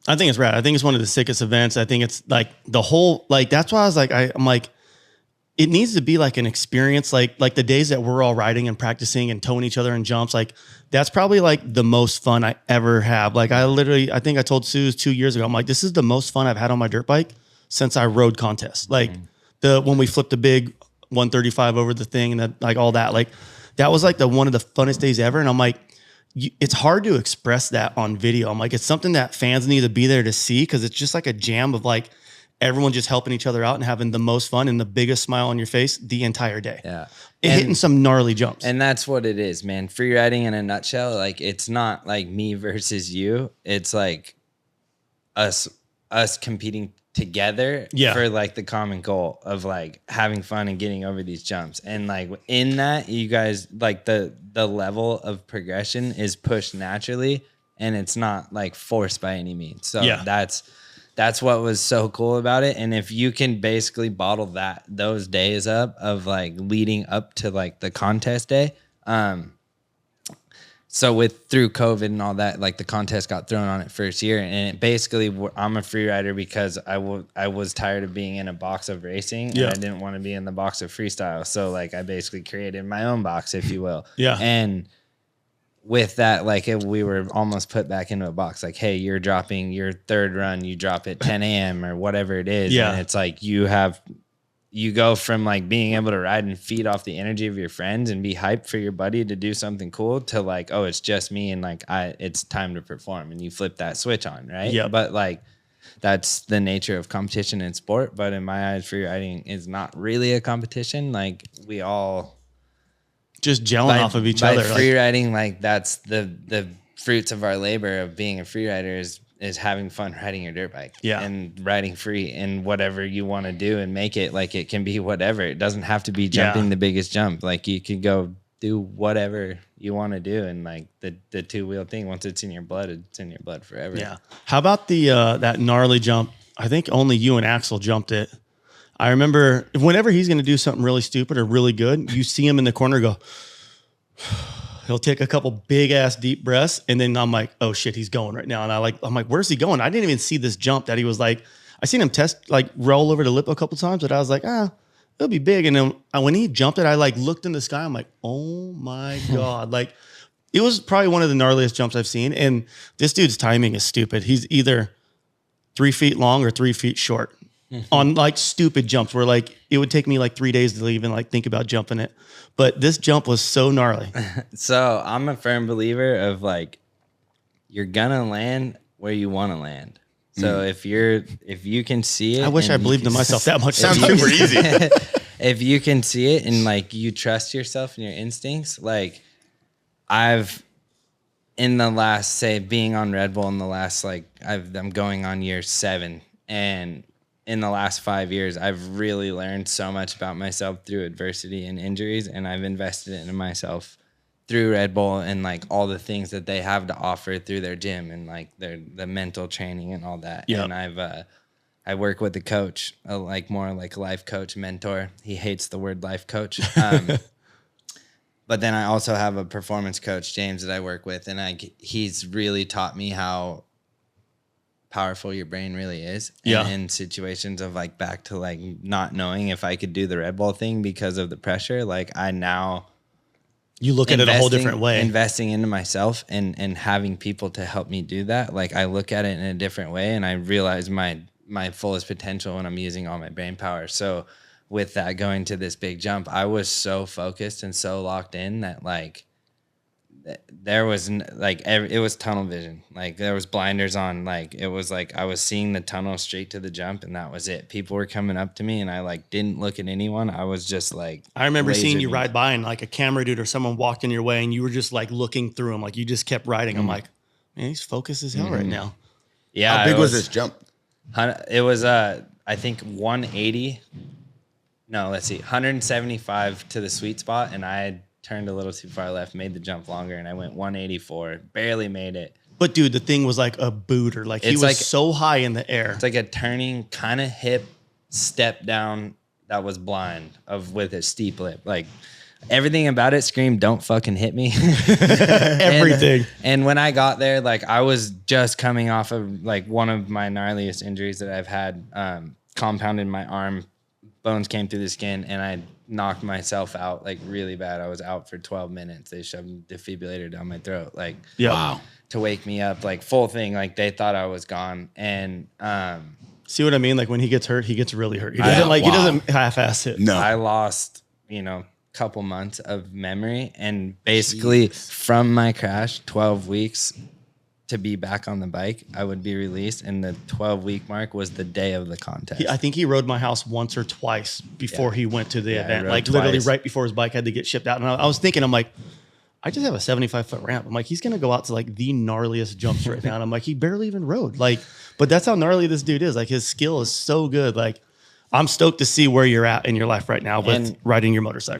I think it's rad. I think it's one of the sickest events. I think it's like the whole, like, that's why I was like, I'm like, it needs to be like an experience, like the days that we're all riding and practicing and towing each other in jumps. Like that's probably like the most fun I ever have. Like I think I told Suze 2 years ago, I'm like, this is the most fun I've had on my dirt bike since I rode contests. Like when we flipped a big 135 over the thing and that, like all that, like that was like one of the funnest days ever. And I'm like, it's hard to express that on video. I'm like, it's something that fans need to be there to see. Cause it's just like a jam of like, everyone just helping each other out and having the most fun and the biggest smile on your face the entire day. Yeah. Hitting some gnarly jumps. And that's what it is, man. Free riding in a nutshell. Like it's not like me versus you. It's like us competing together for like the common goal of like having fun and getting over these jumps. And like in that, you guys, like the level of progression is pushed naturally and it's not like forced by any means. So that's what was so cool about it. And if you can basically bottle those days up of like leading up to like the contest day. So through COVID and all that, like the contest got thrown on it first year. And it basically, I'm a free rider because I was tired of being in a box of racing and I didn't want to be in the box of freestyle. So like I basically created my own box, if you will. And with that, like we were almost put back into a box. Like, hey, you're dropping your third run, you drop at 10 a.m. or whatever it is. And it's like you go from like being able to ride and feed off the energy of your friends and be hyped for your buddy to do something cool to like, oh, it's just me and like it's time to perform, and you flip that switch on, right? Yeah. But like that's the nature of competition in sport. But in my eyes, free riding is not really a competition. Like we all just gelling off of each other. Free riding, like that's the fruits of our labor of being a free rider is having fun riding your dirt bike and riding free and whatever you want to do and make it like it can be whatever. It doesn't have to be jumping the biggest jump. Like you could go do whatever you want to do. And like the two-wheel thing, once it's in your blood, it's in your blood forever. Yeah. How about that gnarly jump? I think only you and Axel jumped it. I remember whenever he's going to do something really stupid or really good, you see him in the corner go, he'll take a couple big ass deep breaths. And then I'm like, oh shit, he's going right now. And I'm like, where's he going? I didn't even see this jump that he was like, I seen him roll over the lip a couple times, but I was like, it'll be big. And then when he jumped it, I like looked in the sky. I'm like, oh my God. Like it was probably one of the gnarliest jumps I've seen. And this dude's timing is stupid. He's either 3 feet long or 3 feet short. On like stupid jumps where like it would take me like 3 days to even like think about jumping it. But this jump was so gnarly. So I'm a firm believer of like you're gonna land where you want to land. So if you can see it, I wish I believed in myself that much. Sounds super easy. If you can see it and like you trust yourself and your instincts, like I've in the last, say, being on Red Bull in the last I'm going on year 7, and in the last 5 years, I've really learned so much about myself through adversity and injuries, and I've invested into myself through Red Bull and like all the things that they have to offer through their gym and like the mental training and all that. Yep. And I work with a coach, more like a life coach, mentor. He hates the word life coach. But then I also have a performance coach, James, that I work with, and he's really taught me how powerful your brain really is. And in situations of like back to like not knowing if I could do the Red Bull thing because of the pressure, like I now you look at it a whole different way. Investing into myself and having people to help me do that. Like I look at it in a different way, and I realize my fullest potential when I'm using all my brain power. So with that going to this big jump, I was so focused and so locked in that like there was it was tunnel vision. Like there was blinders on. Like it was like I was seeing the tunnel straight to the jump, and that was it. People were coming up to me, and I like didn't look at anyone. I was just like, I remember seeing you ride by, and like a camera dude or someone walked in your way, and you were just like looking through him, like you just kept riding. I'm like, man, he's focused as hell right now. Yeah. How big was this jump? It was I think 180. No, let's see, 175 to the sweet spot, and I had turned a little too far left, made the jump longer, and I went 184. Barely made it. But dude, the thing was like a booter. Like he was like, so high in the air. It's like a turning kind of hip step down that was blind with a steep lip. Like everything about it screamed, "Don't fucking hit me." Everything. And when I got there, like I was just coming off of like one of my gnarliest injuries that I've had, compounded my arm, bones came through the skin, and I knocked myself out like really bad. I was out for 12 minutes. They shoved a defibrillator down my throat, like to wake me up, like full thing. Like they thought I was gone. And see what I mean? Like when he gets hurt, he gets really hurt. He doesn't he doesn't half-ass it. No, I lost, couple months of memory, and basically from my crash, 12 weeks to be back on the bike, I would be released, and the 12-week mark was the day of the contest. I think he rode my house once or twice before he went to the event, like twice. literally right before his bike had to get shipped out. And I was thinking, I'm like, I just have a 75-foot ramp. I'm like, he's going to go out to like the gnarliest jumps right now. And I'm like, he barely even rode. Like, but that's how gnarly this dude is. Like his skill is so good. Like I'm stoked to see where you're at in your life right now with riding your motorcycle.